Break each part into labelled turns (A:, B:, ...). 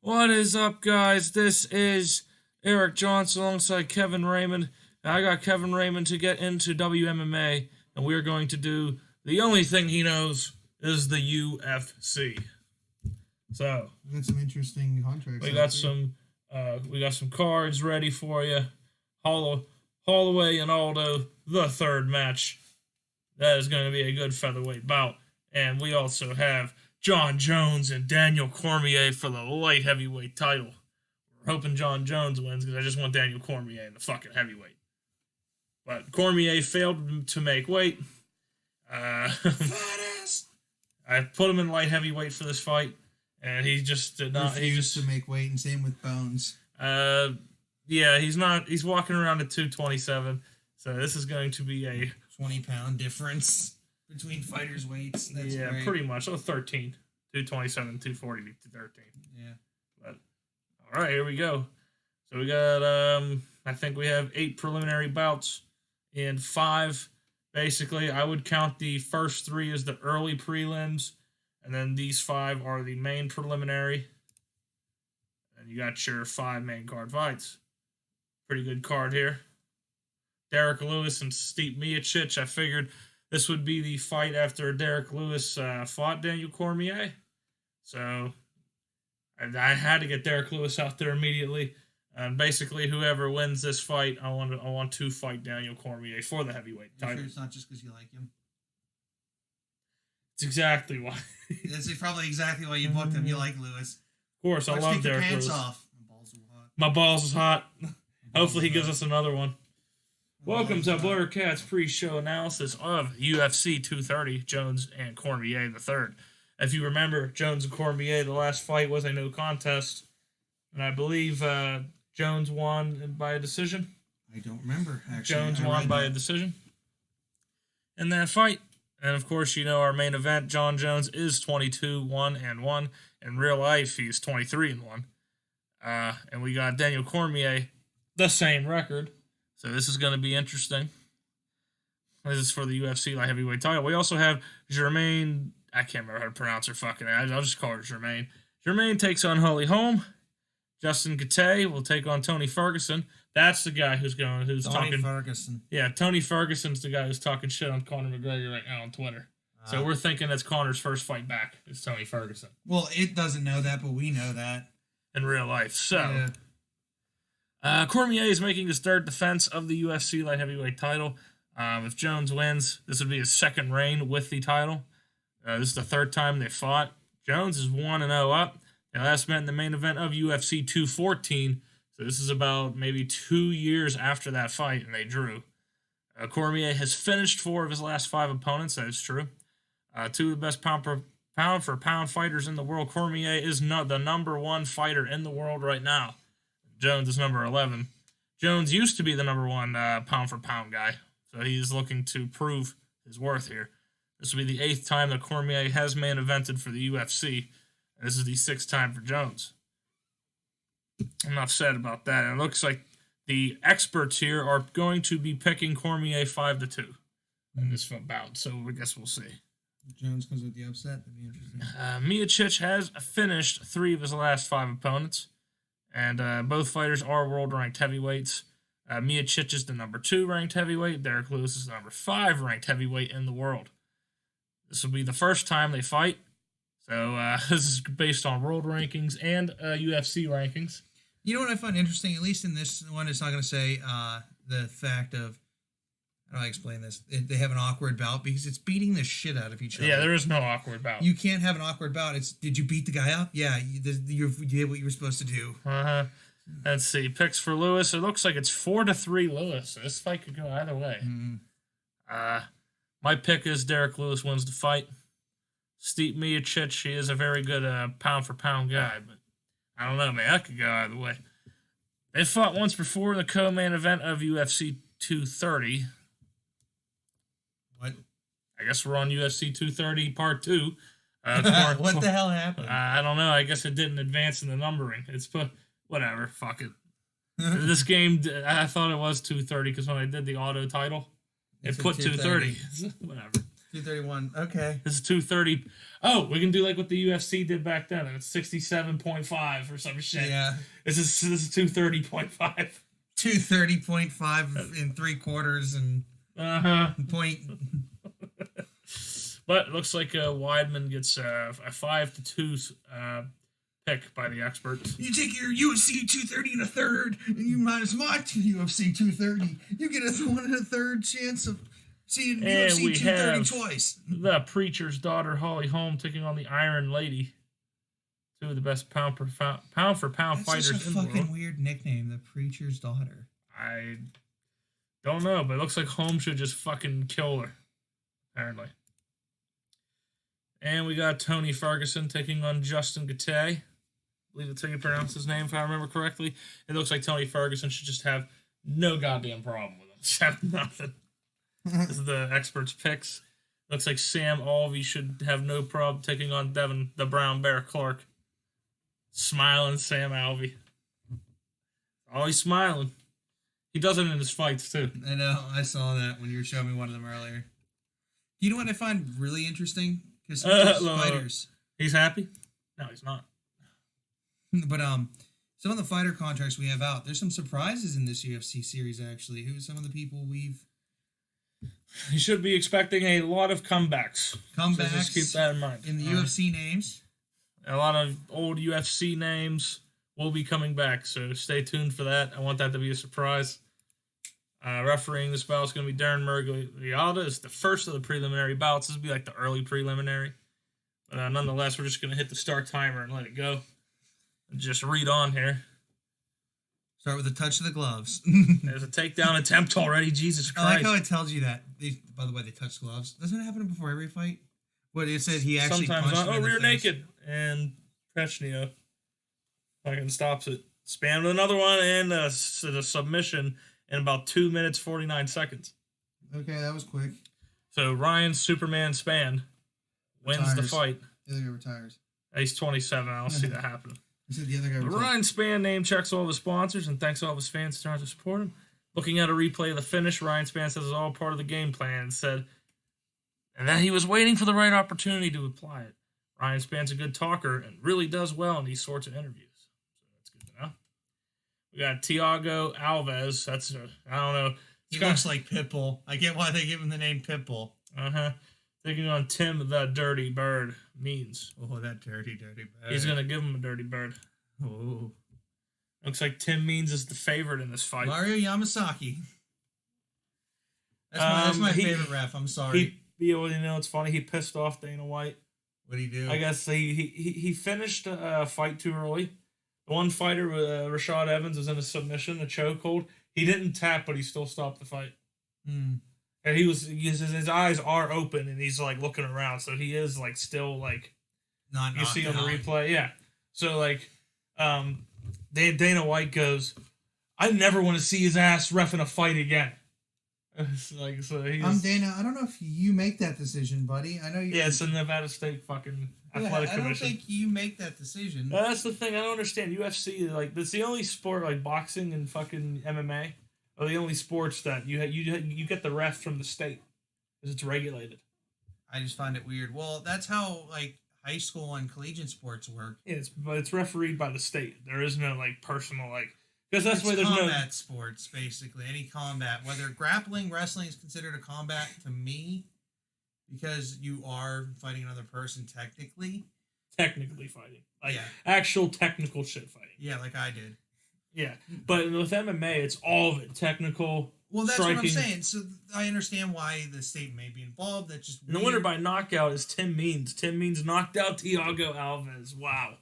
A: What is up, guys? This is Eric Johnson alongside Kevin Raymond. I got Kevin Raymond to get into WMMA, and we're going to do the only thing he knows is the UFC. So
B: we got some interesting contracts.
A: We got some cards ready for you. Holloway and Aldo, the third match. That is going to be a good featherweight bout. And we also have Jon Jones and Daniel Cormier for the light heavyweight title. We're hoping Jon Jones wins because I just want Daniel Cormier in the fucking heavyweight. But Cormier failed to make weight. I put him in light heavyweight for this fight, and he just did not.
B: He used to make weight, and same with Bones.
A: Yeah, he's not. He's walking around at 227. So this is going to be a
B: 20-pound difference between fighters' weights. That's great.
A: Pretty much. Oh, 13. 227, 240 to 13.
B: Yeah.
A: But all right, here we go. So we got I think we have 8 preliminary bouts and 5. Basically, I would count the first 3 as the early prelims, and then these 5 are the main preliminary. And you got your 5 main card fights. Pretty good card here. Derek Lewis and Stipe Miocic. I figured this would be the fight after Derek Lewis fought Daniel Cormier. So I had to get Derek Lewis out there immediately. And basically, whoever wins this fight, I want to fight Daniel Cormier for the heavyweight title.
B: Sure it's not just because you like him?
A: It's exactly why.
B: That's probably exactly why you booked him. You like Lewis.
A: Of course, I love Derek Lewis.
B: Off.
A: My balls is hot. Hopefully, he gives us another one. Welcome to Blur Cat's pre-show analysis of UFC 230, Jones and Cormier the third. If you remember, Jones and Cormier, the last fight was a no contest, and I believe Jones won by a decision.
B: I don't remember, actually.
A: Jones won by a decision in that fight. And, of course, you know our main event, Jon Jones, is 22-1-1. In real life, he's 23-1. And we got Daniel Cormier, the same record. So this is going to be interesting. This is for the UFC light heavyweight title. We also have Germaine. I can't remember how to pronounce her fucking name. I'll just call her Germaine. Germaine takes on Holly Holm. Justin Gaethje will take on Tony Ferguson. That's the guy who's talking.
B: Tony Ferguson.
A: Yeah, Tony Ferguson's the guy who's talking shit on Conor McGregor right now on Twitter. So we're thinking that's Conor's first fight back. It's Tony Ferguson.
B: Well, it doesn't know that, but we know that
A: in real life. So. Yeah. Cormier is making his third defense of the UFC light heavyweight title. If Jones wins, this would be his second reign with the title. This is the third time they fought. Jones is 1-0 up. They last met in the main event of UFC 214. So this is about maybe 2 years after that fight, and they drew. Cormier has finished 4 of his last 5 opponents. That is true. 2 of the best pound for pound fighters in the world. Cormier is the number 1 fighter in the world right now. Jones is number 11. Jones used to be the number 1 pound for pound guy, so he's looking to prove his worth here. This will be the 8th time that Cormier has main evented for the UFC, and this is the 6th time for Jones. Enough said about that. And it looks like the experts here are going to be picking Cormier 5-2 in this bout, so I guess we'll see.
B: Jones comes with the upset. That'd be interesting.
A: Miocic has finished 3 of his last 5 opponents. And both fighters are world-ranked heavyweights. Miocic is the number 2 ranked heavyweight. Derek Lewis is the number 5 ranked heavyweight in the world. This will be the first time they fight. So this is based on world rankings and UFC rankings.
B: You know what I find interesting? At least in this one, it's not going to say the fact of, how do I explain this? They have an awkward bout because it's beating the shit out of each other.
A: Yeah, there is no awkward bout.
B: You can't have an awkward bout. It's, did you beat the guy up? Yeah, you did what you were supposed to do.
A: Uh-huh. Let's see. Picks for Lewis. It looks like it's 4-3 Lewis. This fight could go either way.
B: Mm-hmm.
A: My pick is Derek Lewis wins the fight. Stipe Miocic, he is a very good pound-for-pound guy, but I don't know, man. That could go either way. They fought once before in the co-main event of UFC 230.
B: What?
A: I guess we're on UFC 230 Part 2.
B: What the hell happened?
A: I don't know. I guess it didn't advance in the numbering. It's whatever. Fuck it. This game, I thought it was 230 because when I did the auto title, it put 230. Whatever.
B: 231. Okay.
A: This is 230. Oh, we can do like what the UFC did back then. It's 67.5 or some shit.
B: Yeah.
A: This is 230.5.
B: 230.5 in 3/4 and point.
A: But it looks like Weidman gets a 5-2 pick by the experts.
B: You take your UFC 230 and a third, and you minus my UFC 230. You get a 1 1/3 chance of seeing UFC 230 twice.
A: The Preacher's daughter, Holly Holm, taking on the Iron Lady. Two of the best pound for pound fighters
B: That's
A: in the world.
B: a fucking weird nickname, the Preacher's daughter.
A: I don't know, but it looks like Holm should just fucking kill her, apparently. And we got Tony Ferguson taking on Justin Gaethje. I believe that's how you pronounce his name, if I remember correctly. It looks like Tony Ferguson should just have no goddamn problem with him. Just have nothing. This is the experts' picks. Looks like Sam Alvey should have no problem taking on Devin the Brown Bear Clark. Smiling Sam Alvey. Always smiling. He does it in his fights, too.
B: I know. I saw that when you were showing me one of them earlier. You know what I find really interesting? Because fighters.
A: He's happy? No, he's not.
B: But some of the fighter contracts we have out, there's some surprises in this UFC series, actually. Who's some of the people we've...
A: He should be expecting a lot of comebacks. So just keep that in mind.
B: In the UFC names.
A: A lot of old UFC names will be coming back, so stay tuned for that. I want that to be a surprise. Refereeing this bout is going to be Darren Murgliata. It's the first of the preliminary bouts. This will be like the early preliminary. But nonetheless, we're just going to hit the start timer and let it go. And just read on here.
B: Start with a touch of the gloves.
A: There's a takedown attempt already. Jesus Christ.
B: I like how it tells you that. By the way, they touch gloves. Doesn't it happen before every fight? What it said he actually
A: sometimes
B: punched him in the
A: rear
B: face.
A: naked. And Pechnio fucking stops it. Spam with another one and the submission in about 2 minutes, 49 seconds.
B: Okay, that was quick.
A: So Ryan Superman Spann wins the fight.
B: The other guy retires.
A: He's 27. I don't see that happening.
B: I said the other guy retires.
A: Ryan Spann name checks all of his sponsors and thanks all of his fans trying to support him. Looking at a replay of the finish, Ryan Spann says it's all part of the game plan and said, and that he was waiting for the right opportunity to apply it. Ryan Spann's a good talker and really does well in these sorts of interviews. So that's good to know. We got Thiago Alves. That's, I don't know.
B: He looks like Pitbull. I get why they give him the name Pitbull.
A: Taking on Tim the Dirty Bird Means.
B: Oh, that dirty bird.
A: He's going to give him a dirty bird.
B: Oh.
A: Looks like Tim Means is the favorite in this fight.
B: Mario Yamasaki. That's my favorite ref. I'm sorry.
A: It's funny. He pissed off Dana White.
B: What'd he do?
A: I guess he finished a fight too early. The one fighter, Rashad Evans, was in a submission, a chokehold. He didn't tap, but he still stopped the fight. And his eyes are open, and he's like looking around, so he is like still like
B: not
A: you see on the replay, yeah. So like, Dana White goes, I never want to see his ass reffing a fight again. It's like, so he's,
B: Dana. I don't know if you make that decision, buddy. I know you.
A: Yeah, it's the Nevada State fucking athletic commission. I don't
B: think you make that decision.
A: That's the thing. I don't understand. UFC, like, that's the only sport, like boxing and fucking MMA, are the only sports that you get the ref from the state because it's regulated.
B: I just find it weird. Well, that's how like high school and collegiate sports work.
A: Yeah, but it's refereed by the state. There is no like personal like. Because that's why there's
B: combat sports, basically. Any combat. Whether grappling, wrestling is considered a combat to me, because you are fighting another person technically.
A: Technically fighting. Like, actual technical shit fighting.
B: Yeah, like I did.
A: Yeah. But with MMA, it's all of it. Technical,
B: well, that's
A: striking.
B: what I'm saying. So I understand why the state may be involved. That's just
A: weird. And the winner by knockout is Tim Means. Tim Means knocked out Thiago Alves. Wow.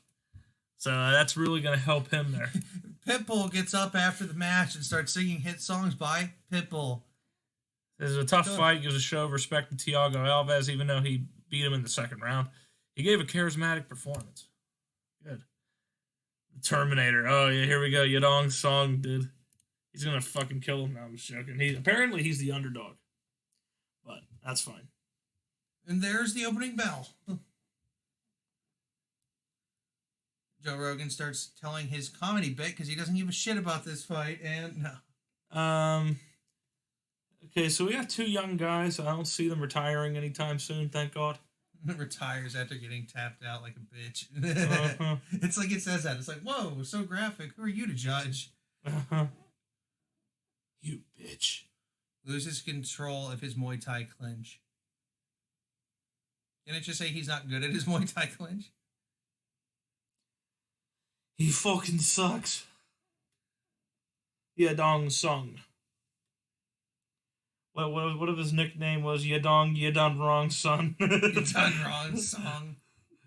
A: So that's really going to help him there.
B: Pitbull gets up after the match and starts singing hit songs by Pitbull.
A: This is a tough fight. Gives a show of respect to Thiago Alves, even though he beat him in the second round. He gave a charismatic performance. Good. The Terminator. Oh, yeah, here we go. Yadong Song, dude. He's going to fucking kill him. No, I'm just joking. Apparently, he's the underdog. But that's fine.
B: And there's the opening bell. Joe Rogan starts telling his comedy bit because he doesn't give a shit about this fight, and no.
A: Okay, so we have two young guys. I don't see them retiring anytime soon, thank God.
B: Retires after getting tapped out like a bitch.
A: Uh-huh.
B: It's like it says that. It's like, whoa, so graphic. Who are you to judge?
A: Uh-huh. You bitch.
B: Loses control of his Muay Thai clinch. Can it just say he's not good at his Muay Thai clinch?
A: He fucking sucks. Yadong Sung. What if his nickname was Yadong, you done wrong, son?
B: You done wrong, son.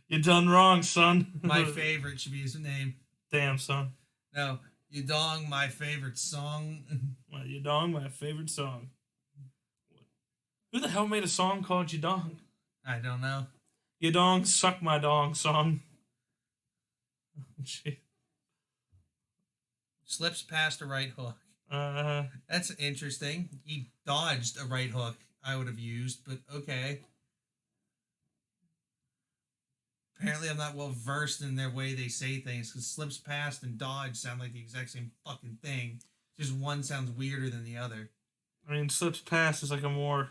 A: You done wrong, son.
B: My favorite should be his name.
A: Damn, son.
B: No, Yadong, my favorite song.
A: Yadong, my favorite song. Who the hell made a song called Yadong?
B: I don't know.
A: Yadong, suck my dong song.
B: Slips past a right hook. That's interesting. He dodged a right hook I would have used, but okay. Apparently I'm not well versed in their way they say things, because slips past and dodge sound like the exact same fucking thing. Just one sounds weirder than the other.
A: I mean, slips past is like a more,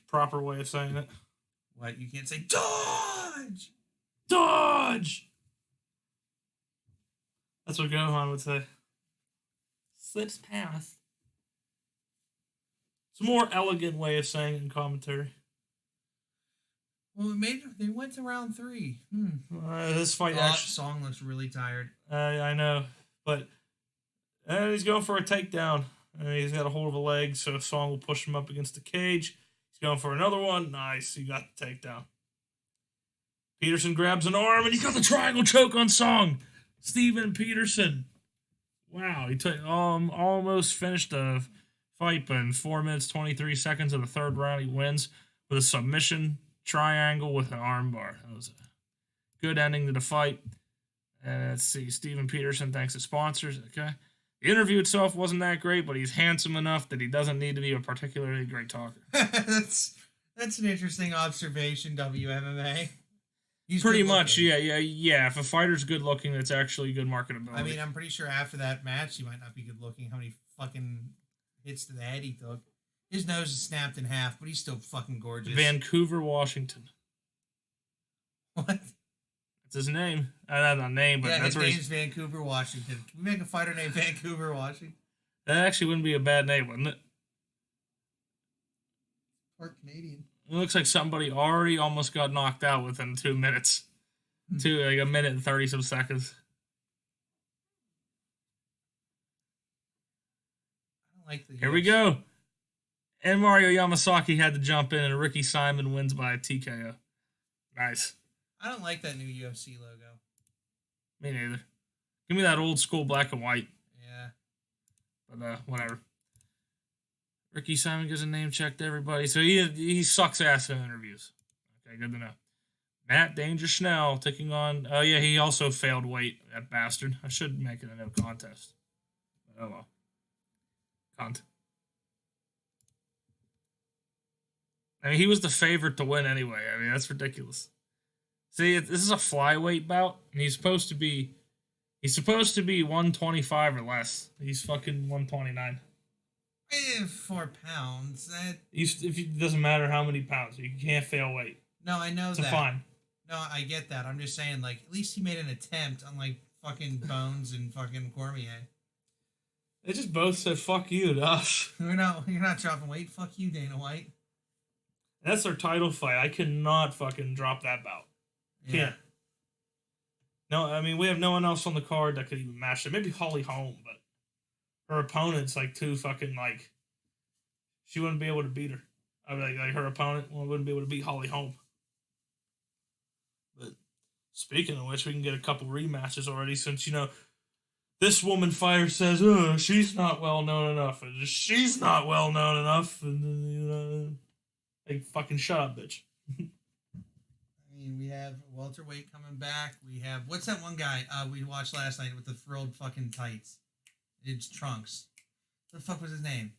A: proper way of saying it.
B: What? You can't say dodge!
A: Dodge! That's what Gohan would say. Slips past. It's a more elegant way of saying it in commentary.
B: Well, they went to round 3.
A: This fight actually...
B: Song looks really tired.
A: I know, but he's going for a takedown. He's got a hold of a leg, so Song will push him up against the cage. He's going for another one. Nice, he got the takedown. Peterson grabs an arm, and he's got the triangle choke on Song. Steven Peterson. Wow, he almost finished the fight, but in 4 minutes, 23 seconds of the third round, he wins with a submission triangle with an armbar. That was a good ending to the fight. And let's see, Steven Peterson thanks his sponsors. Okay. The interview itself wasn't that great, but he's handsome enough that he doesn't need to be a particularly great talker.
B: That's an interesting observation, WMMA. He's
A: pretty much, yeah. If a fighter's good looking, it's actually good marketability.
B: I mean, I'm pretty sure after that match, he might not be good looking. How many fucking hits to the head he took. His nose is snapped in half, but he's still fucking gorgeous.
A: Vancouver, Washington.
B: What?
A: That's his name. Not a name, but that's
B: his name's Vancouver, Washington. Can we make a fighter named Vancouver, Washington?
A: That actually wouldn't be a bad name, wouldn't it?
B: Part Canadian.
A: It looks like somebody already almost got knocked out within 2 minutes. A minute and 30 some seconds.
B: I don't like the
A: Here we go. And Mario Yamasaki had to jump in, and Ricky Simon wins by a TKO. Nice.
B: I don't like that new UFC logo.
A: Me neither. Give me that old school black and white.
B: Yeah.
A: But whatever. Ricky Simon gives a name check to everybody, so he sucks ass in interviews. Okay, good to know. Matt Danger Schnell taking on... Oh, yeah, he also failed weight, that bastard. I should make it a no contest. But oh, well. Cunt. I mean, he was the favorite to win anyway. I mean, that's ridiculous. See, this is a flyweight bout, and he's supposed to be 125 or less. He's fucking 129.
B: 4 pounds.
A: It doesn't matter how many pounds. You can't fail weight.
B: No, I know
A: it's
B: that.
A: It's fine.
B: No, I get that. I'm just saying, at least he made an attempt, unlike fucking Bones and fucking Cormier.
A: They just both said "fuck you" to us.
B: You're not dropping weight. Fuck you, Dana White.
A: That's their title fight. I cannot fucking drop that bout. Can't. No, I mean, we have no one else on the card that could even match it. Maybe Holly Holm, but her opponent's too fucking she wouldn't be able to beat her. I mean, her opponent wouldn't be able to beat Holly Holm. But speaking of which, we can get a couple rematches already since, this woman fighter says, she's not well known enough. And she's not well known enough. And fucking shut up, bitch.
B: I mean, we have welterweight coming back. We have, what's that one guy we watched last night with the frilled fucking tights? It's Trunks. What the fuck was his name?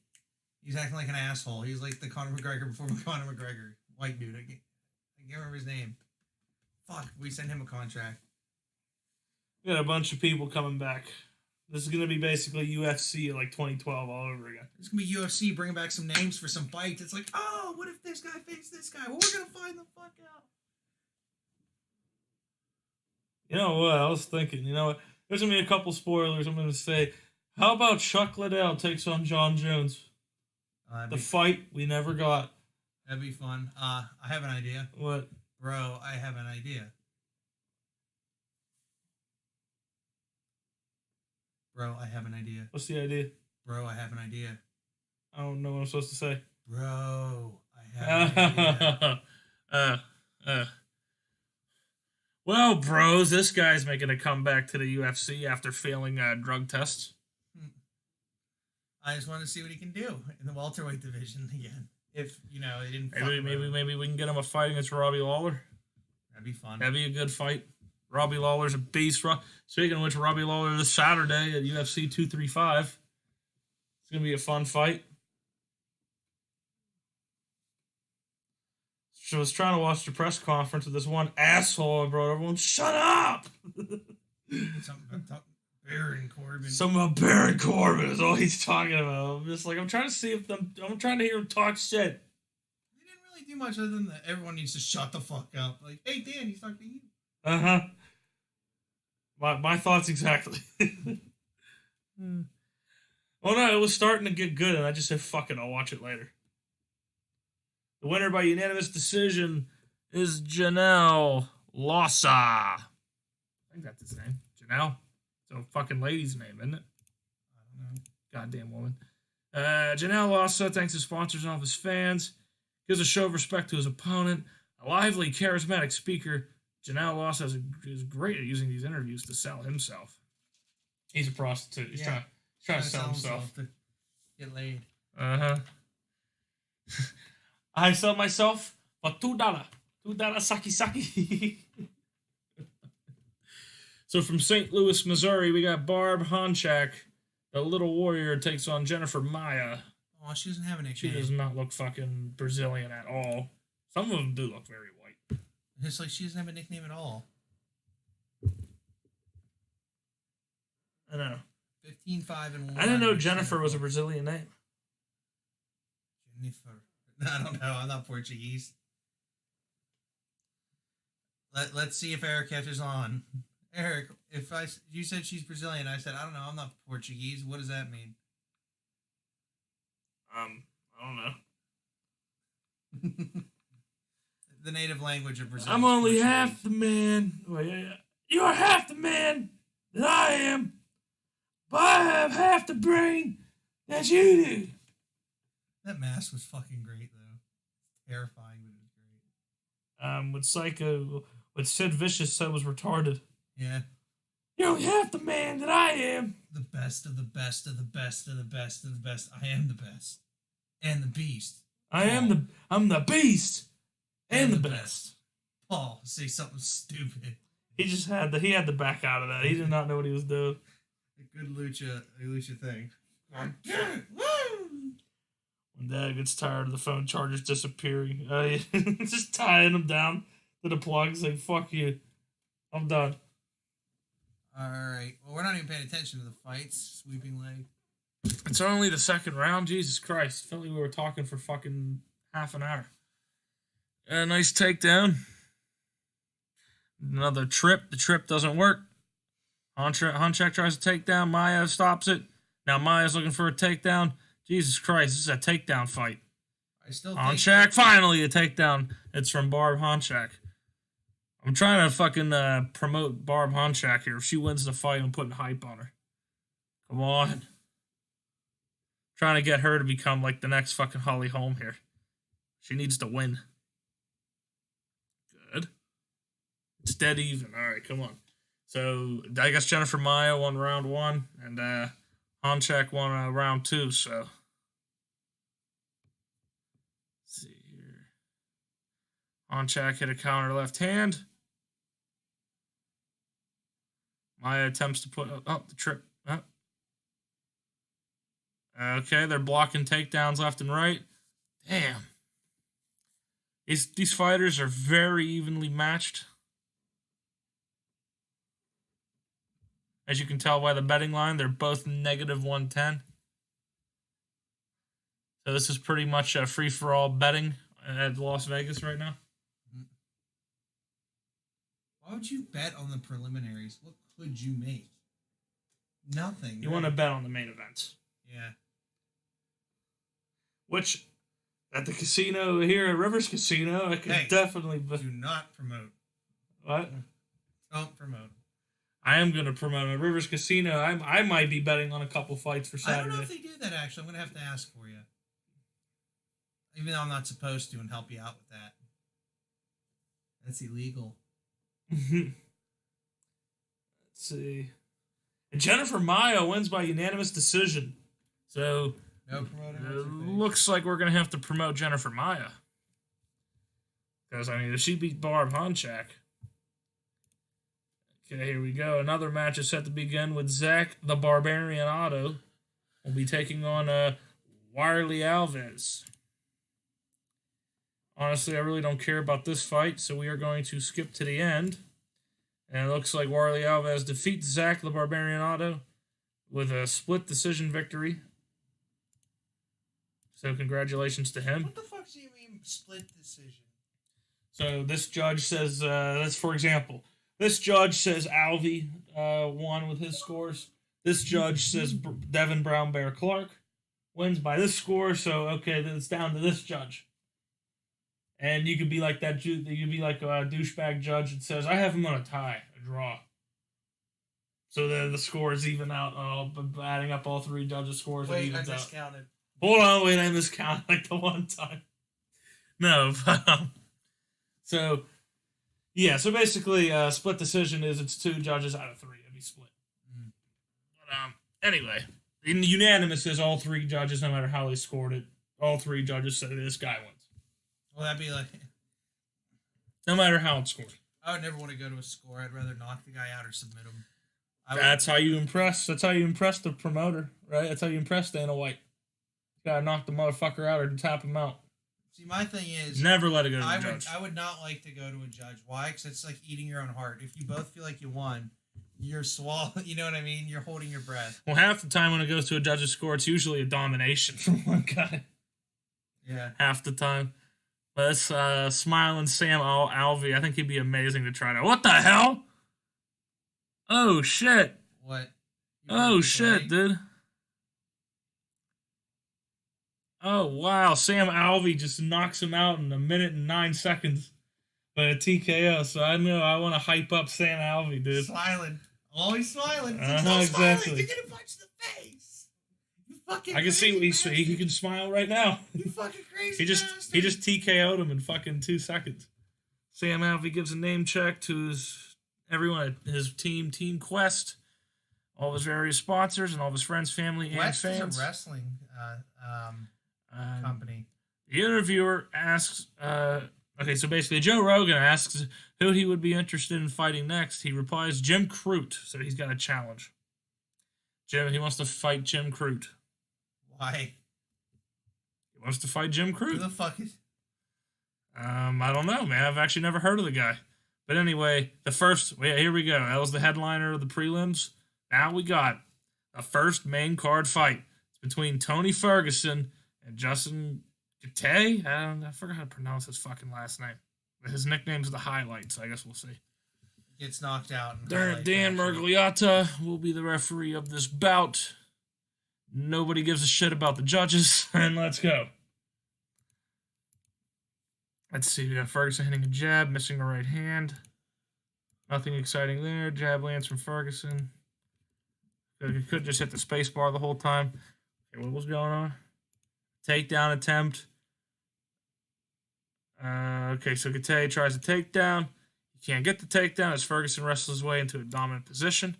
B: He's acting like an asshole. He's like the Conor McGregor before Conor McGregor. White dude. I can't remember his name. Fuck, we sent him a contract.
A: We got a bunch of people coming back. This is gonna be basically UFC like 2012 all over again.
B: It's gonna be UFC bringing back some names for some fights. It's like, oh, what if this guy faced this guy? Well, we're gonna find the fuck out.
A: You know what? I was thinking. You know what? There's gonna be a couple spoilers. I'm gonna say, how about Chuck Liddell takes on John Jones? The fight we never got.
B: That'd be fun. I have an idea.
A: What?
B: Bro, I have an idea. Bro, I have an idea.
A: What's the idea?
B: Bro, I have an idea.
A: I don't know what I'm supposed to say.
B: Bro, I have an idea.
A: Well, bros, this guy's making a comeback to the UFC after failing drug tests.
B: I just want to see what he can do in the welterweight division again. If, you know, they didn't...
A: Maybe we can get him a fight against Robbie Lawler.
B: That'd be fun.
A: That'd be a good fight. Robbie Lawler's a beast. Speaking of which, Robbie Lawler this Saturday at UFC 235. It's going to be a fun fight. So I was trying to watch the press conference with this one asshole. I brought everyone, shut up!
B: Something about Baron Corbin.
A: Something about Baron Corbin is all he's talking about. I'm just like, I'm trying to see if I'm trying to hear him talk shit.
B: They didn't really do much other than that. Everyone needs to shut the fuck up. Like, hey, Dan, he's talking to you.
A: Uh-huh. My thoughts exactly. Well, no, it was starting to get good, and I just said, fuck it, I'll watch it later. The winner by unanimous decision is Janelle Lossa. I think that's his name. Janelle. It's a fucking lady's name, isn't it?
B: I don't know.
A: Goddamn woman. Janelle Lossa thanks his sponsors and all of his fans. Gives a show of respect to his opponent. A lively, charismatic speaker. Janelle Lossa is great at using these interviews to sell himself. He's a prostitute. He's trying to sell himself.
B: To get laid.
A: Uh-huh. I sell myself for $2. $2 saki. So from St. Louis, Missouri, we got Barb Honchak. The Little Warrior takes on Jennifer Maia.
B: Oh, she doesn't have a nickname.
A: She does not look fucking Brazilian at all. Some of them do look very white.
B: It's like she doesn't have a nickname at all.
A: I know.
B: 15-5 and 1.
A: I didn't know Jennifer was a Brazilian name.
B: Jennifer. I don't know. I'm not Portuguese. Let's see if Eric catches on. Eric, you said she's Brazilian, I said I don't know. I'm not Portuguese. What does that mean?
A: I don't know.
B: The native language of Brazil.
A: I'm only half the man. You're half the man that I am, but I have half the brain that you do.
B: That mask was fucking great, though. Terrifying, but it was great.
A: With Psycho, what Sid Vicious said was retarded.
B: Yeah.
A: You're only half the man that I am.
B: The best of the best of the best of the best of the best. I am the best. And the beast.
A: I'm the beast. And the best.
B: Paul, say something stupid.
A: He had to back out of that. He did not know what he was doing.
B: A good lucha thing.
A: When Dad gets tired of the phone chargers disappearing, just tying them down to the plug, saying, fuck you. I'm done.
B: Alright. Well, we're not even paying attention to the fights. Sweeping leg.
A: It's only the second round. Jesus Christ. Felt like we were talking for fucking half an hour. A nice takedown. Another trip. The trip doesn't work. Honchak tries to take down. Maia stops it. Now Maia's looking for a takedown. Jesus Christ, this is a takedown fight. Honchak, finally a takedown. It's from Barb Honchak. I'm trying to fucking promote Barb Honchak here. If she wins the fight, I'm putting hype on her. Come on. Trying to get her to become like the next fucking Holly Holm here. She needs to win. Good. It's dead even. All right, come on. So I guess Jennifer Maia won round 1, and Honchak won round 2. So let's see here. Honchak hit a counter left hand. Maia attempts to put up the trip. Okay, they're blocking takedowns left and right. Damn. These fighters are very evenly matched. As you can tell by the betting line, they're both negative 110. So this is pretty much a free-for-all betting at Las Vegas right now.
B: Why would you bet on the preliminaries? What could you make? Nothing.
A: You want to bet on the main events.
B: Yeah.
A: Which, at the casino here at Rivers Casino, I could definitely...
B: Do not promote.
A: What?
B: Don't promote.
A: I am going to promote at Rivers Casino. I might be betting on a couple fights for Saturday.
B: I don't know if they do that, actually. I'm going to have to ask for you. Even though I'm not supposed to, and help you out with that. That's illegal.
A: Let's see. And Jennifer Maia wins by unanimous decision. So
B: no promoting.
A: It looks like we're going to have to promote Jennifer Maia. Because, I mean, if she beat Barb Honchak. Okay, here we go. Another match is set to begin with Zach the Barbarian Otto. Will be taking on Warley Alves. Honestly, I really don't care about this fight, so we are going to skip to the end. And it looks like Warley Alves defeats Zach the Barbarian Otto with a split decision victory. So congratulations to him.
B: What the fuck do you mean split decision?
A: So this judge says, that's for example, this judge says Alvey won with his scores. This judge says Devin Brown Bear Clark wins by this score, so okay, then it's down to this judge. And you could be like that. You could be like a douchebag judge that says, "I have him on a tie, a draw." So then the scores even out. Adding up all three judges' scores.
B: Wait, I miscounted.
A: Hold on, wait, I miscounted like the one time. No, but so yeah, so basically, split decision is it's 2 judges out of 3. It'd be split. But anyway, unanimous is all 3 judges, no matter how they scored it. All 3 judges say this guy wins.
B: Well, that'd be like...
A: No matter how it's scored.
B: I would never want to go to a score. I'd rather knock the guy out or submit him.
A: That's how you impress. That's how you impress the promoter, right? That's how you impress Dana White. You gotta knock the motherfucker out or tap him out.
B: See, my thing is...
A: Never let it go to the judge.
B: I would not like to go to a judge. Why? Because it's like eating your own heart. If you both feel like you won, you're swallowing... You know what I mean? You're holding your breath.
A: Well, half the time when it goes to a judge's score, it's usually a domination from one guy.
B: Yeah.
A: Half the time. But it's smiling Sam Alvey. I think he'd be amazing to try to... What the hell? Oh, shit.
B: What?
A: Oh, shit, dude. Oh, wow. Sam Alvey just knocks him out in 1 minute and 9 seconds by a TKO. So I know I want to hype up Sam Alvey, dude.
B: Smiling. Always smiling.
A: Exactly.
B: You're going to punch the face. You fucking
A: I can see what he can smile right now.
B: You fucking crazy
A: He just TKO'd him in fucking 2 seconds. Sam Alvey gives a name check to everyone at his team Quest, all of his various sponsors, and all of his friends, family, and fans.
B: Quest is a wrestling company.
A: The interviewer asks, okay, so basically Joe Rogan asks who he would be interested in fighting next. He replies, Jim Crute. So he's got a challenge. He wants to fight Jim Crute.
B: Why?
A: He wants to fight Jim Crute.
B: Who the fuck is...
A: I don't know, man. I've actually never heard of the guy. But anyway, here we go. That was the headliner of the prelims. Now we got the first main card fight. It's between Tony Ferguson and Justin Gaethje. I forgot how to pronounce his fucking last name. His nickname's the Highlight, so I guess we'll see.
B: Gets knocked out.
A: Dan Miragliotta will be the referee of this bout. Nobody gives a shit about the judges, and let's go. Let's see, we got Ferguson hitting a jab, missing a right hand. Nothing exciting there. Jab lands from Ferguson. He could just hit the space bar the whole time. Okay, what was going on? Takedown attempt. Okay, so Gaethje tries a takedown. He can't get the takedown as Ferguson wrestles his way into a dominant position.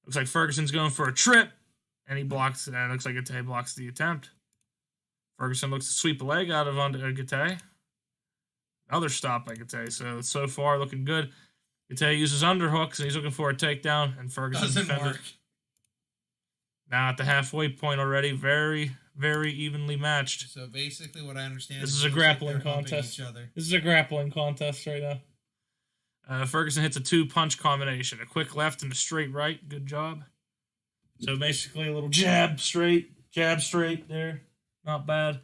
A: Looks like Ferguson's going for a trip, and he blocks it. And it looks like Gaethje blocks the attempt. Ferguson looks to sweep a leg out of Gaethje. Another stop by Gaethje. So far looking good. Gaethje uses underhooks, and he's looking for a takedown, and Ferguson
B: doesn't work.
A: Now at the halfway point already, very, very evenly matched.
B: So basically what I understand
A: this is a grappling
B: like
A: contest. This is a grappling contest right now. Ferguson hits a 2-punch combination. A quick left and a straight right. Good job. So basically a little jab straight there. Not bad.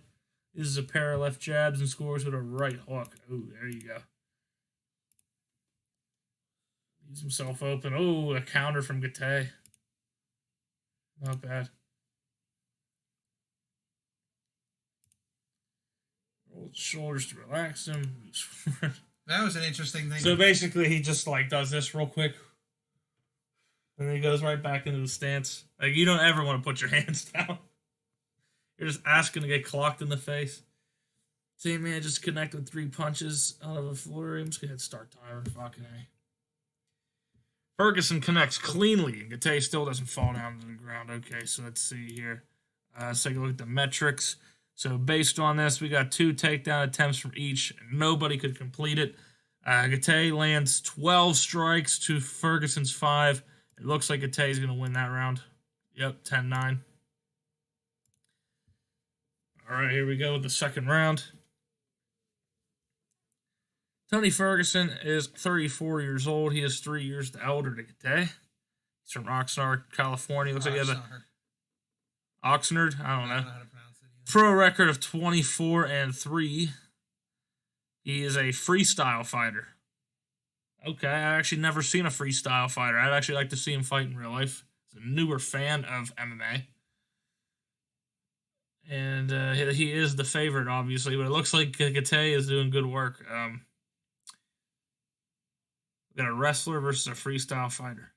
A: This is a pair of left jabs and scores with a right hook. Oh, there you go. Leaves himself open. Oh, a counter from Gate. Not bad. Rolls shoulders to relax him.
B: That was an interesting thing.
A: So basically, he just like does this real quick, and then he goes right back into the stance. Like, you don't ever want to put your hands down. You're just asking to get clocked in the face. Same man just connected 3 punches out of a flurry. I'm just gonna hit start timer. Fucking A. Ferguson connects cleanly, and Gate still doesn't fall down to the ground. Okay, so let's see here. Let's take a look at the metrics. So based on this, we got 2 takedown attempts from each. And nobody could complete it. Gate lands 12 strikes to Ferguson's 5. It looks like Gate is going to win that round. Yep, 10-9. All right, here we go with the second round. Tony Ferguson is 34 years old. He is 3 years the elder to Gate. He's from Oxnard, California. Looks like he has a Oxnard. I don't know. Pro record of 24-3. He is a freestyle fighter. Okay, I actually never seen a freestyle fighter. I'd actually like to see him fight in real life. He's a newer fan of MMA. And he is the favorite, obviously, but it looks like Gate is doing good work. We got a wrestler versus a freestyle fighter.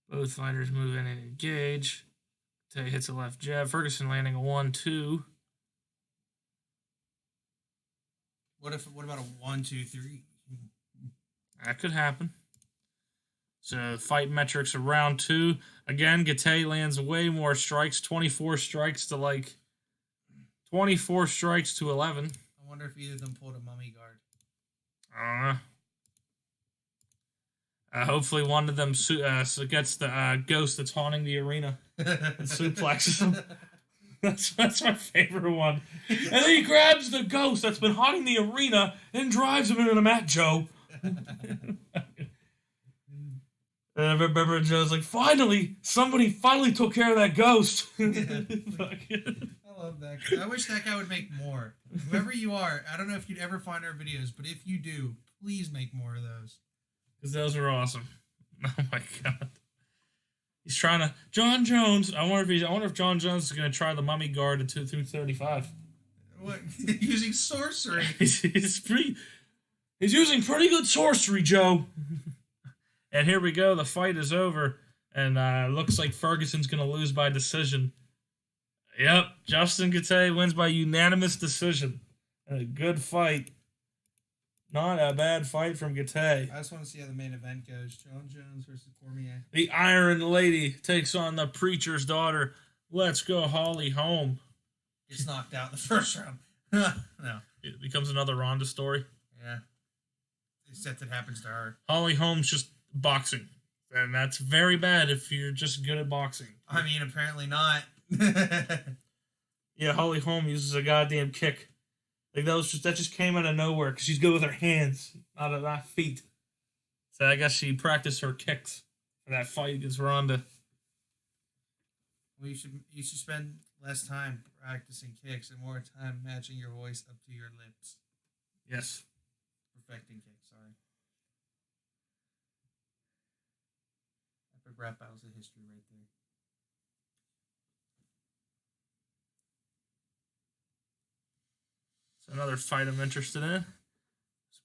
A: Both fighters move in and engage. Gate hits a left jab. Ferguson landing a 1-2.
B: What about a 1-2-3?
A: That could happen. So fight metrics of round 2. Again, Gate lands way more strikes. 24 strikes to 11.
B: I wonder if either of them pulled a mummy guard.
A: I don't know. Hopefully one of them gets the ghost that's haunting the arena and suplexes him. That's my favorite one. And then he grabs the ghost that's been haunting the arena and drives him into the mat, Joe. And I remember Joe's like, somebody finally took care of that ghost.
B: I love that. I wish that guy would make more. Whoever you are, I don't know if you'd ever find our videos, but if you do, please make more of those.
A: Because those are awesome. Oh my god. He's trying to... John Jones. I wonder if John Jones is going to try the mummy guard at 235.
B: What? Using sorcery.
A: He's using pretty good sorcery, Joe. And here we go. The fight is over. And looks like Ferguson's going to lose by decision. Yep. Justin Gate wins by unanimous decision. And a good fight. Not a bad fight from Gate.
B: I just want to see how the main event goes. Jones versus Cormier.
A: The Iron Lady takes on the Preacher's Daughter. Let's go, Holly Holm.
B: Gets knocked out in the first round. No.
A: It becomes another Ronda story.
B: Yeah. Except it happens to her.
A: Holly Holm's just boxing. And that's very bad if you're just good at boxing.
B: I mean, apparently not.
A: Yeah, Holly Holm uses a goddamn kick. Like that just came out of nowhere because she's good with her hands, not feet. So I guess she practiced her kicks for that fight against Ronda.
B: Well, you should spend less time practicing kicks and more time matching your voice up to your lips.
A: Yes.
B: Perfecting kicks, sorry. Epic rap battles of history right there.
A: So another fight I'm interested in.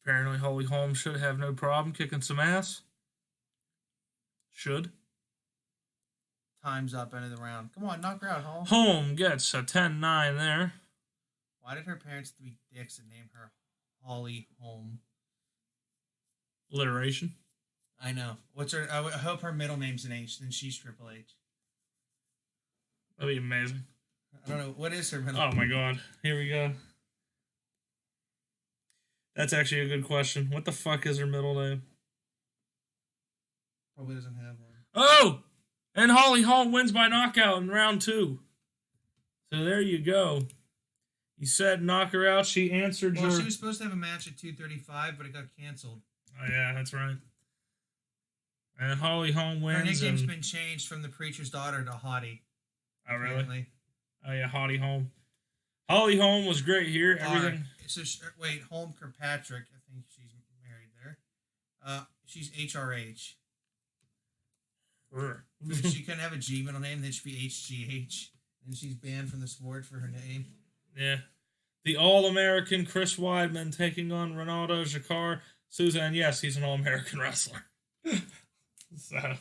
A: Apparently Holly Holm should have no problem kicking some ass. Should.
B: Time's up, end of the round. Come on, knock her out, Holm.
A: Holm gets a 10-9 there.
B: Why did her parents be dicks and name her Holly Holm?
A: Alliteration.
B: I know. What's her? I hope her middle name's an H, then she's Triple H.
A: That'd be amazing.
B: I don't know. What is her middle
A: name? Oh my god. Here we go. That's actually a good question. What the fuck is her middle name?
B: Probably doesn't have one.
A: Oh! And Holly Holm wins by knockout in round 2. So there you go. You said knock her out. She answered
B: Well, she was supposed to have a match at 2:35, but it got canceled.
A: Oh, yeah, that's right. And Holly Holm wins.
B: Her nickname's been changed from the preacher's daughter to Hottie.
A: Oh, really?
B: Apparently.
A: Oh, yeah, Holly Holm. Holly Holm was great here. Everything.
B: Right. So, wait, Holm Kirkpatrick. I think she's married there. She's HRH. So she couldn't have a G middle name, then she'd be HGH. And she's banned from the sport for her name.
A: Yeah. The All-American Chris Weidman taking on Ronaldo Jakar Souza. And yes, he's an All-American wrestler. So.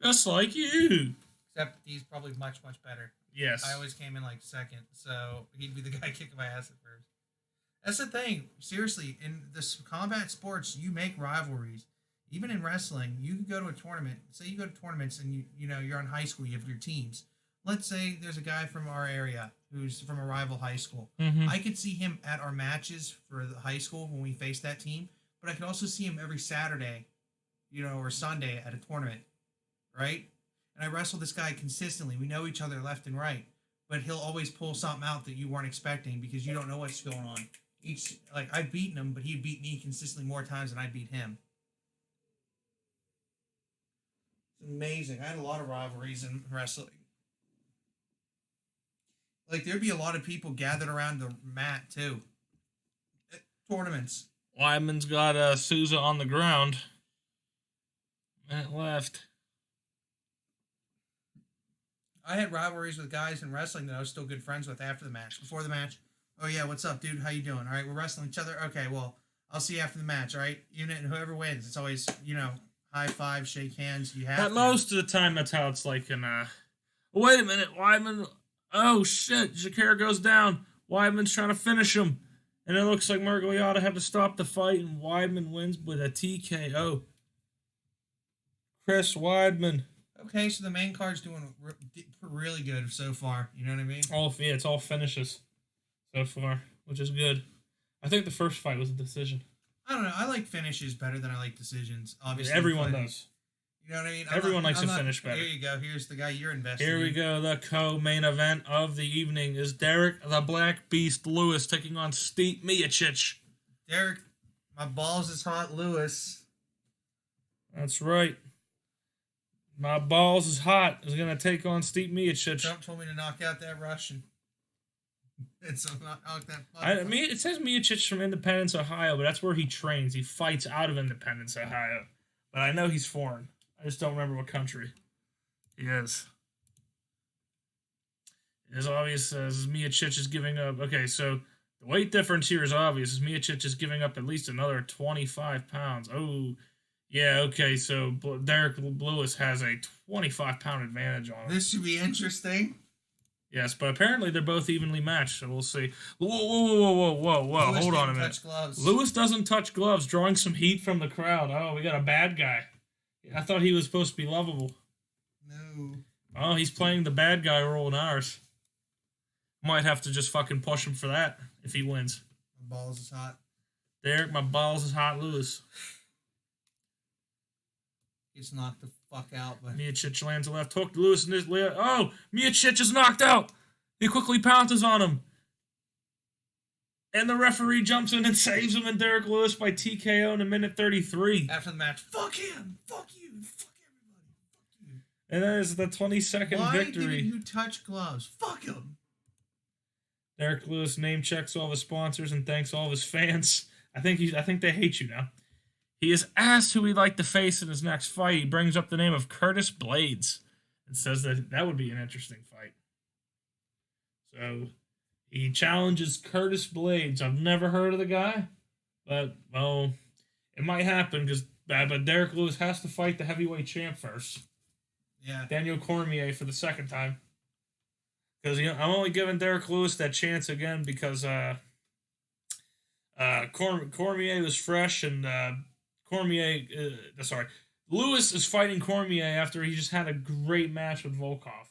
A: Just like you.
B: Except he's probably much, much better.
A: Yes.
B: I always came in like second, so he'd be the guy kicking my ass at first. That's the thing. Seriously, in this combat sports, you make rivalries. Even in wrestling, you can go to a tournament. Say you go to tournaments and you're in high school, you have your teams. Let's say there's a guy from our area who's from a rival high school.
A: Mm-hmm.
B: I could see him at our matches for the high school when we face that team, but I could also see him every Saturday, or Sunday at a tournament, right? And I wrestle this guy consistently. We know each other left and right, but he'll always pull something out that you weren't expecting because you don't know what's going on. I've beaten him, but he'd beat me consistently more times than I beat him. It's amazing. I had a lot of rivalries in wrestling. Like, there'd be a lot of people gathered around the mat, too. At tournaments.
A: Weidman's got Souza on the ground. Minute left.
B: I had rivalries with guys in wrestling that I was still good friends with after the match. Before the match, oh yeah, what's up, dude? How you doing? All right, we're wrestling each other. Okay, well, I'll see you after the match. All right, and whoever wins, it's always high five, shake hands. You have.
A: But most of the time, that's how it's like in. Wait a minute, Weidman. Oh shit! Shakira goes down. Weidman's trying to finish him, and it looks like Margogliata had to stop the fight, and Weidman wins with a TKO. Chris Weidman.
B: Okay, so the main card's doing really good so far. You know what I mean?
A: It's all finishes so far, which is good. I think the first fight was a decision.
B: I don't know. I like finishes better than I like decisions. Obviously,
A: everyone does.
B: You know what I mean?
A: Everyone likes to finish better.
B: Here you go. Here's the guy you're investing in.
A: Here we go. The co-main event of the evening is Derek the Black Beast Lewis taking on Steve Miocic.
B: Derek, my balls is hot, Lewis.
A: That's right. My balls is hot is going to take on Steve Miocic.
B: Trump told me to knock out that Russian. It's knock that.
A: It says Miocic's from Independence, Ohio, but that's where he trains. He fights out of Independence, Ohio. But I know he's foreign. I just don't remember what country he is. It is obvious as Miocic is giving up. Okay, so the weight difference here is obvious. As Miocic is giving up at least another 25 pounds. Oh, yeah, okay, so Derek Lewis has a 25-pound advantage on him.
B: This should be interesting.
A: Yes, but apparently they're both evenly matched, so we'll see. Whoa.
B: Lewis
A: Hold on a minute.
B: Touch gloves.
A: Lewis doesn't touch gloves, drawing some heat from the crowd. Oh, we got a bad guy. I thought he was supposed to be lovable.
B: No.
A: Oh, he's playing the bad guy role in ours. Might have to just fucking push him for that if he wins.
B: My balls is hot.
A: Derek, my balls is hot, Lewis.
B: Gets knocked the fuck out. But
A: Miocic lands a left hook. Lewis and his oh, Miocic is knocked out. He quickly pounces on him. And the referee jumps in and saves him, and Derek Lewis by TKO in a minute 33.
B: After the match, fuck him, fuck you, fuck everybody, fuck you.
A: And that is the 22nd victory.
B: Why didn't you touch gloves? Fuck him.
A: Derek Lewis name checks all of his sponsors and thanks all of his fans. I think they hate you now. He is asked who he'd like to face in his next fight. He brings up the name of Curtis Blades and says that would be an interesting fight. So he challenges Curtis Blades. I've never heard of the guy, but, well, it might happen because but Derek Lewis has to fight the heavyweight champ first.
B: Yeah.
A: Daniel Cormier for the second time. Because I'm only giving Derek Lewis that chance again because Cormier was fresh and Lewis is fighting Cormier after he just had a great match with Volkov.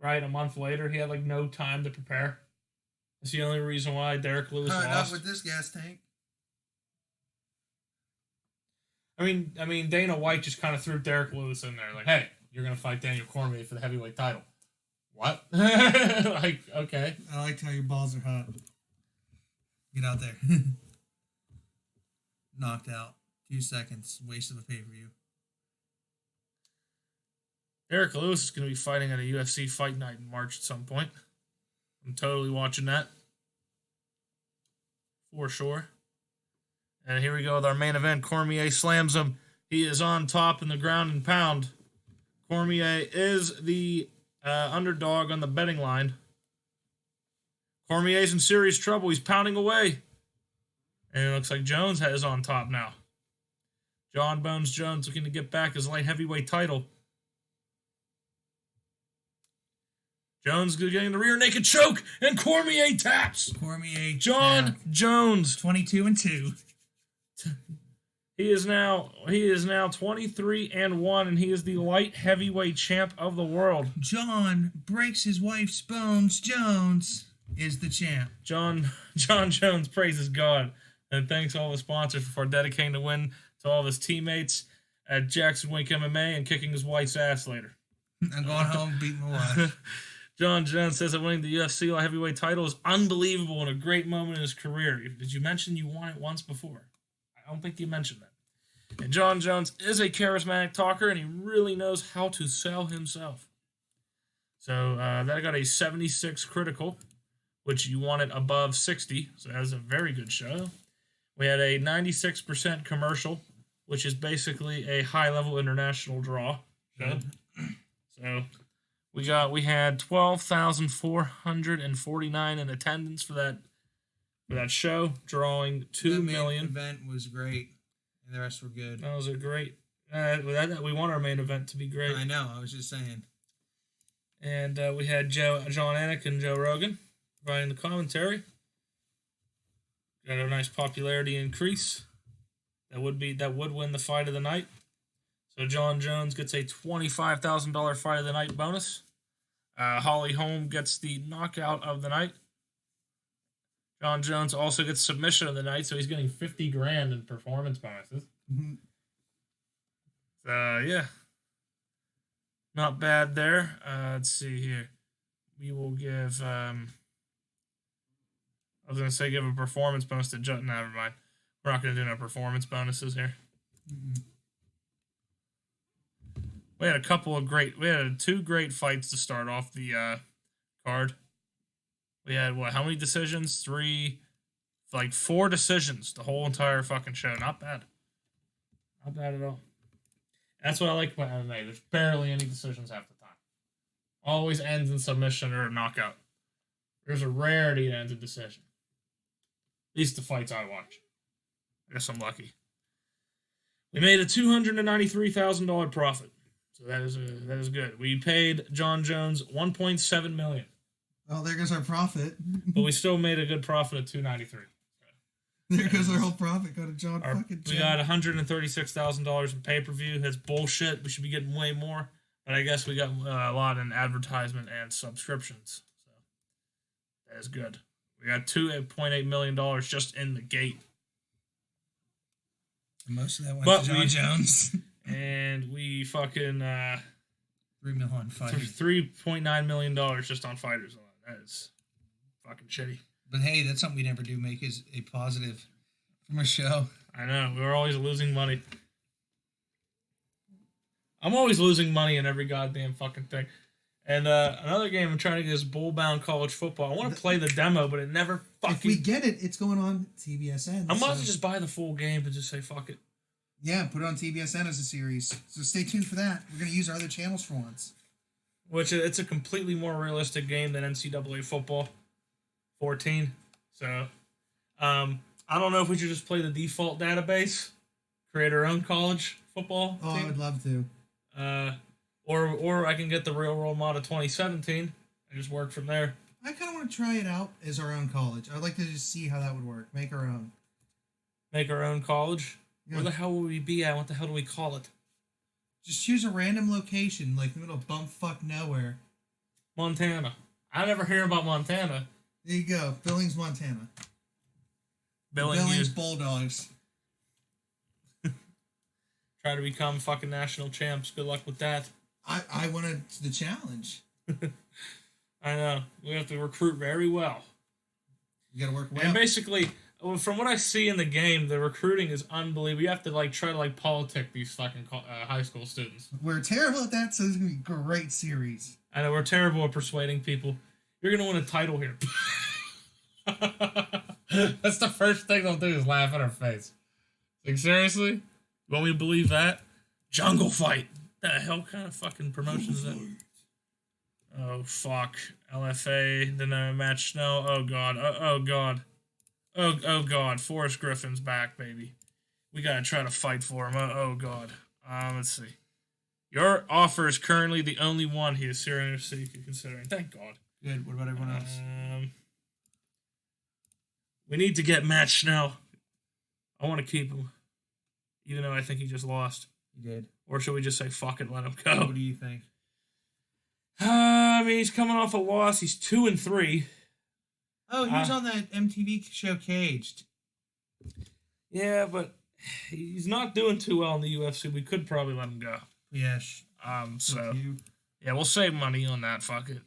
A: Right, a month later, he had like no time to prepare. That's the only reason why Derek Lewis lost.
B: Not with this gas tank.
A: I mean, Dana White just kind of threw Derek Lewis in there, like, "Hey, you're gonna fight Daniel Cormier for the heavyweight title. What? Like, okay.
B: I liked how your balls are hot. Get out there. Knocked out. 2 seconds. Waste of a pay-per-view.
A: Derek Lewis is going to be fighting at a UFC fight night in March at some point. I'm totally watching that. For sure. And here we go with our main event. Cormier slams him. He is on top in the ground and pound. Cormier is the underdog on the betting line. Cormier's in serious trouble. He's pounding away. And it looks like Jones is on top now. John Bones Jones looking to get back his light heavyweight title. Jones getting the rear naked choke, and Cormier taps.
B: Cormier.
A: John Jones.
B: 22-2.
A: He is now 23-1, and he is the light heavyweight champ of the world.
B: John breaks his wife's bones. Jones is the champ.
A: John Jones praises God, and thanks all the sponsors for dedicating the win to all of his teammates at Jackson Wink MMA and kicking his wife's ass later.
B: I'm going home beating my wife.
A: John Jones says that winning the UFC light heavyweight title is unbelievable and a great moment in his career. Did you mention you won it once before? I don't think you mentioned that. And John Jones is a charismatic talker, and he really knows how to sell himself. So that got a 76 critical, which you wanted above 60, so that's a very good show. We had a 96% commercial, which is basically a high-level international draw show. So we had 12,449 in attendance for that show, drawing 2 million.
B: The event was great, and the rest were good.
A: That was a great. We want our main event to be great.
B: I know. I was just saying.
A: And we had John Anik and Joe Rogan providing the commentary. Got a nice popularity increase. That would win the fight of the night. So John Jones gets a $25,000 fight of the night bonus. Holly Holm gets the knockout of the night. John Jones also gets submission of the night, so he's getting $50,000 in performance bonuses.
B: Mm-hmm.
A: Yeah, not bad there. Let's see here. We will give. I was gonna say give a performance bonus to John. Never mind. We're not gonna do no performance bonuses here.
B: Mm-hmm.
A: We had two great fights to start off the card. We had how many decisions? 4 decisions the whole entire fucking show. Not bad. Not bad at all. That's what I like about MMA. There's barely any decisions half the time. Always ends in submission or a knockout. There's a rarity it ends in decision. At least the fights I watch. I guess I'm lucky. We made a $293,000 profit. So that is good. We paid John Jones $1.7 million.
B: Oh, there goes our profit.
A: But we still made a good profit of $293,000.
B: There goes our whole profit. Go to John fucking Jones.
A: We got $136,000 in pay-per-view. That's bullshit. We should be getting way more. But I guess we got a lot in advertisement and subscriptions. So that is good. We got $2.8 million just in the gate.
B: Most of that went to John Jones.
A: And we fucking $3
B: million on fighters.
A: $3.9 million just on fighters alone. That is fucking shitty.
B: But hey, that's something we never do. Make is a positive from a show.
A: I know. We're always losing money. I'm always losing money in every goddamn fucking thing. And another game I'm trying to get is Bullbound College Football. I want to play the demo, but it never fucking...
B: If we get it, it's going on TBSN.
A: I might just buy the full game and just say fuck it.
B: Yeah, put it on TBSN as a series. So stay tuned for that. We're going to use our other channels for once.
A: Which, it's a completely more realistic game than NCAA Football 14. So, I don't know if we should just play the default database, create our own college football team.
B: I would love to.
A: Or I can get the real world mod of 2017 and just work from there.
B: I kind of want to try it out as our own college. I'd like to just see how that would work. Make our own.
A: Make our own college? Yeah. Where the hell will we be at? What the hell do we call it?
B: Just choose a random location, like in the middle of bumfuck nowhere.
A: Montana. I never hear about Montana.
B: There you go. Billings, Montana.
A: Billings
B: Bulldogs.
A: Try to become fucking national champs. Good luck with that.
B: I wanted the challenge.
A: I know. We have to recruit very well.
B: You gotta work well.
A: And basically, from what I see in the game, the recruiting is unbelievable. You have to like try to like politic these fucking high school students.
B: We're terrible at that, so it's gonna be a great series.
A: I know we're terrible at persuading people. You're gonna win a title here. That's the first thing they'll do is laugh at our face. Like seriously, you want me to believe that? Jungle Fight. The hell kind of fucking promotion is that? Oh fuck. LFA. Then match Snow. Oh god. Oh god. Oh god. Forrest Griffin's back, baby. We gotta try to fight for him. Oh god. Let's see. Your offer is currently the only one he is seriously considering. Thank God.
B: Good. What about everyone else?
A: We need to get Matt Schnell. I want to keep him, even though I think he just lost.
B: He did.
A: Or should we just say fuck it, let him go?
B: What do you think?
A: I mean, he's coming off a loss. He's 2-3.
B: Oh, he was on that MTV show Caged.
A: Yeah, but he's not doing too well in the UFC. We could probably let him go.
B: Yes.
A: So yeah, we'll save money on that. Fuck it.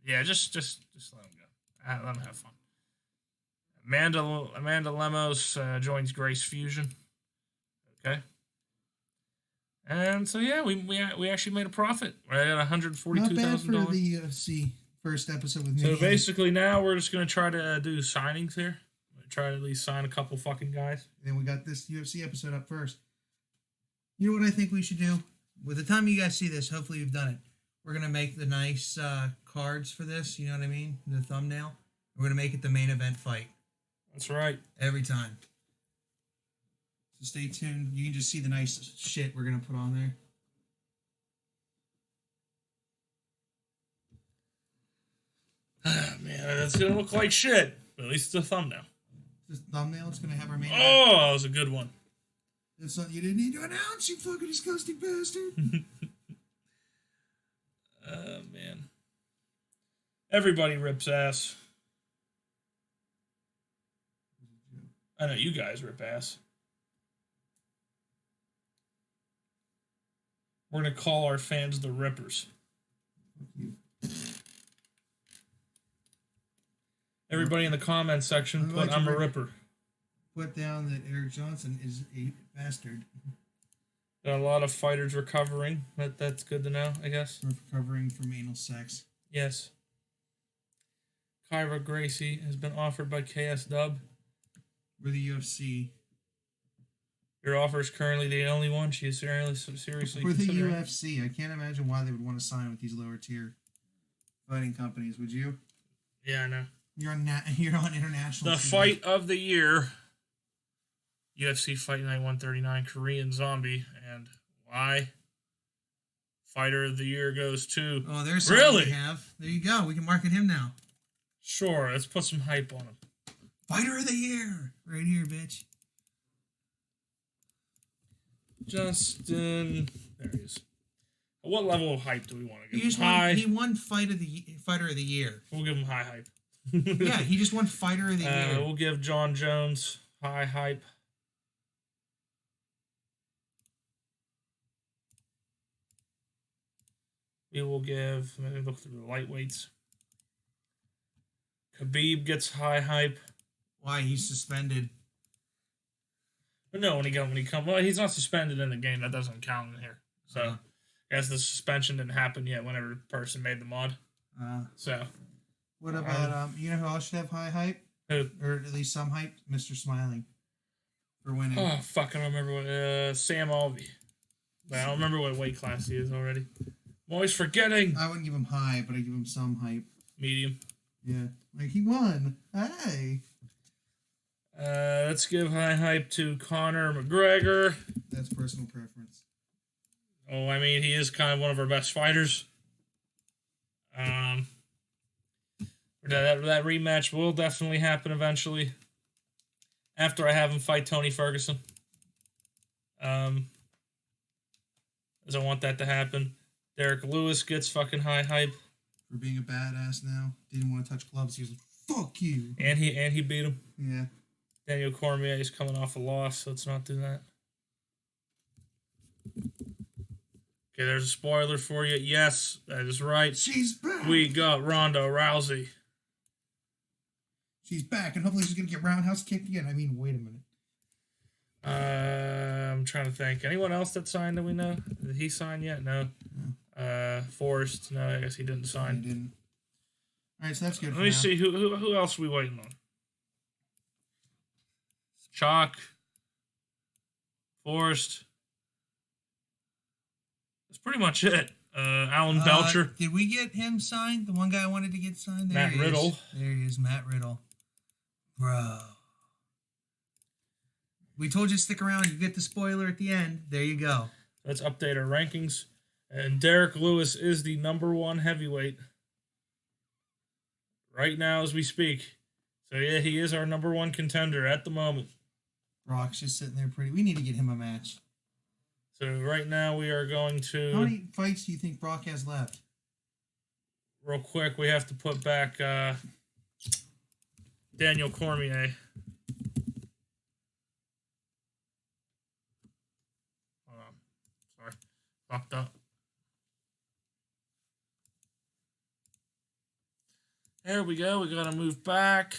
A: Yeah, just let him go. Let him have fun. Amanda Lemos joins Grace Fusion. Okay. And so yeah, we actually made a profit. We're at $142,000.
B: Not bad for the UFC first episode with me.
A: So basically, now we're just gonna try to do signings here. Try to at least sign a couple fucking guys.
B: And then we got this UFC episode up first. You know what I think we should do? By the time you guys see this, hopefully you've done it. We're going to make the nice cards for this. You know what I mean? The thumbnail. We're going to make it the main event fight.
A: That's right.
B: Every time. So stay tuned. You can just see the nice shit we're going to put on there.
A: Man, that's going to look like shit. But at least it's a thumbnail.
B: This thumbnail, it's going to have our main
A: event. That was a good one.
B: That's something you didn't need to announce, you fucking disgusting bastard.
A: Man. Everybody rips ass. I know you guys rip ass. We're going to call our fans the Rippers.
B: Fuck you.
A: Everybody in the comments section put I'm a Ripper.
B: Put down that Eric Johnson is a bastard.
A: Got a lot of fighters recovering. That's good to know, I guess.
B: Recovering from anal sex.
A: Yes. Kyra Gracie has been offered by KS Dub.
B: We're the UFC.
A: Your offer is currently the only one she is seriously
B: We're the UFC. I can't imagine why they would want to sign with these lower tier fighting companies. Would you?
A: Yeah, I know.
B: You're on international.
A: The TV. Fight of the year. UFC Fight Night 139 Korean Zombie. And why? Fighter of the year goes to...
B: Oh, there's something we have. There you go. We can market him now.
A: Sure. Let's put some hype on him.
B: Fighter of the year. Right here, bitch.
A: Justin... There he is. What level of hype do we want to give him?
B: High. He won Fighter of the Year.
A: We'll give him high hype.
B: Yeah, he just won Fighter of the Year.
A: We'll give John Jones high hype. We will give... Let me look through the lightweights. Khabib gets high hype.
B: Why? He's suspended.
A: But no, when he comes... Well, he's not suspended in the game. That doesn't count in here. So, I guess the suspension didn't happen yet whenever the person made the mod. So...
B: What about, you know who else should have high hype?
A: Who?
B: Or at least some hype? Mr. Smiling. For winning.
A: Oh, fuck, I don't remember what... Sam Alvey. But I don't remember what weight class he is already. I'm always forgetting.
B: I wouldn't give him high, but I'd give him some hype.
A: Medium.
B: Yeah. Like, he won. Hey.
A: Let's give high hype to Conor McGregor.
B: That's personal preference.
A: Oh, I mean, he is kind of one of our best fighters. That rematch will definitely happen eventually. After I have him fight Tony Ferguson. As I want that to happen. Derek Lewis gets fucking high hype.
B: For being a badass now. Didn't want to touch gloves. He was like, fuck you.
A: And he beat him.
B: Yeah.
A: Daniel Cormier is coming off a loss, so let's not do that. Okay, there's a spoiler for you. Yes, that is right.
C: She's back.
A: We got Ronda Rousey.
C: She's back, and hopefully she's going to get roundhouse kicked again. I mean, wait a minute.
A: I'm trying to think. Anyone else that signed that we know? Did he sign yet? No. Forrest. No, I guess he didn't sign.
C: He didn't. All right, so that's good.
A: Let me see who else are we waiting on. Chalk. Forrest. That's pretty much it. Alan Belcher.
B: Did we get him signed? The one guy I wanted to get signed? There
A: Matt Riddle.
B: There he is, Matt Riddle. Bro. We told you to stick around. You get the spoiler at the end. There you go.
A: Let's update our rankings. And Derek Lewis is the #1 heavyweight right now as we speak. So, yeah, he is our #1 contender at the moment.
C: Brock's just sitting there pretty. We need to get him a match.
A: So, right now we are going to...
C: How many fights do you think Brock has left?
A: Real quick, we have to put back Daniel Cormier. Sorry. Fucked up. There we go. We got to move back.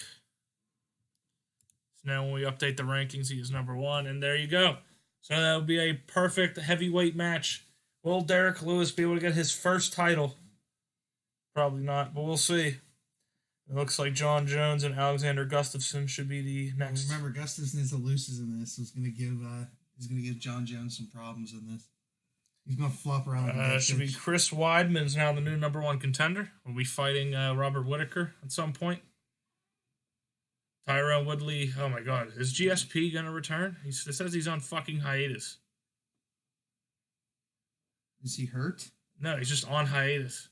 A: So now when we update the rankings, he is #1. And there you go. So that would be a perfect heavyweight match. Will Derek Lewis be able to get his first title? Probably not, but we'll see. It looks like John Jones and Alexander Gustafsson should be the next.
C: Remember, Gustafsson is the looses in this, so it's going to give John Jones some problems in this. He's going to flop around.
A: Should be Chris Weidman's now the new #1 contender. We'll be fighting Robert Whittaker at some point. Tyrone Woodley. Oh my God, is GSP going to return? It says he's on fucking hiatus.
C: Is he hurt?
A: No, he's just on hiatus.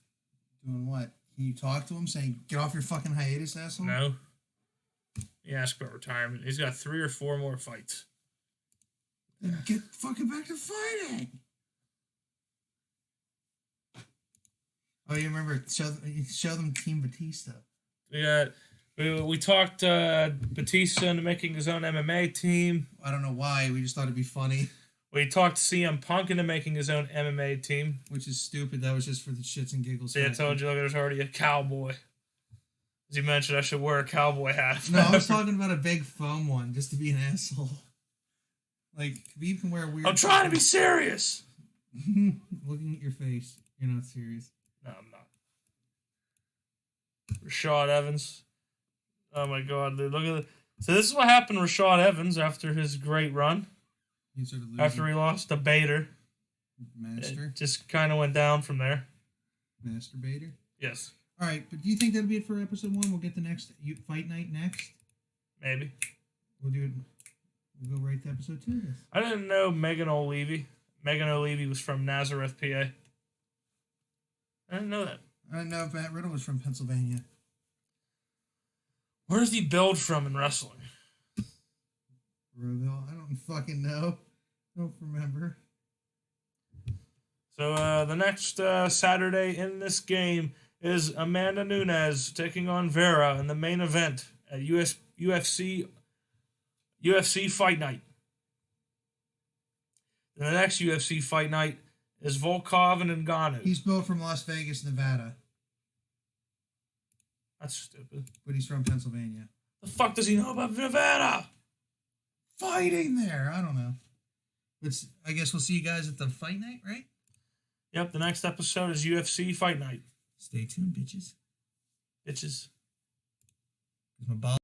C: Doing what? Can you talk to him saying, get off your fucking hiatus, asshole?
A: No. He asked about retirement. He's got 3 or 4 more fights.
C: Then get fucking back to fighting. Oh, you remember? Show them Team Batista.
A: We talked Batista into making his own MMA team.
C: I don't know why. We just thought it'd be funny.
A: We talked CM Punk into making his own MMA team.
C: Which is stupid. That was just for the shits and giggles.
A: See, I told you, look, there's already a cowboy. As you mentioned, I should wear a cowboy hat.
C: No, I was talking about a big foam one, just to be an asshole. Like, you can wear a weird...
A: I'm trying to be serious!
C: Looking at your face. You're not serious.
A: No, I'm not. Rashad Evans. Oh my God, dude, look at it. So this is what happened to Rashad Evans after his great run.
C: He sort of
A: after he lost to Bader.
C: Master?
A: It just kind of went down from there.
C: Master Bader?
A: Yes.
C: All right, but do you think that'll be it for episode 1? We'll get the next fight night next?
A: Maybe.
C: We'll do it. We'll go right to episode 2 of this.
A: I didn't know Megan O'Leary was from Nazareth, PA. I didn't know that.
C: I didn't know if Matt Riddle was from Pennsylvania.
A: Where's he billed from in wrestling?
C: Roeville? I don't fucking know. Don't remember.
A: So the next Saturday in this game is Amanda Nunes taking on Vera in the main event at UFC Fight Night. And the next UFC Fight Night is Volkov and Ngannou.
C: He's built from Las Vegas, Nevada.
A: That's stupid.
C: But he's from Pennsylvania.
A: The fuck does he know about Nevada?
C: Fighting there. I don't know. But I guess we'll see you guys at the fight night, right?
A: Yep, the next episode is UFC Fight Night.
C: Stay tuned, bitches.
A: Bitches.
C: My ball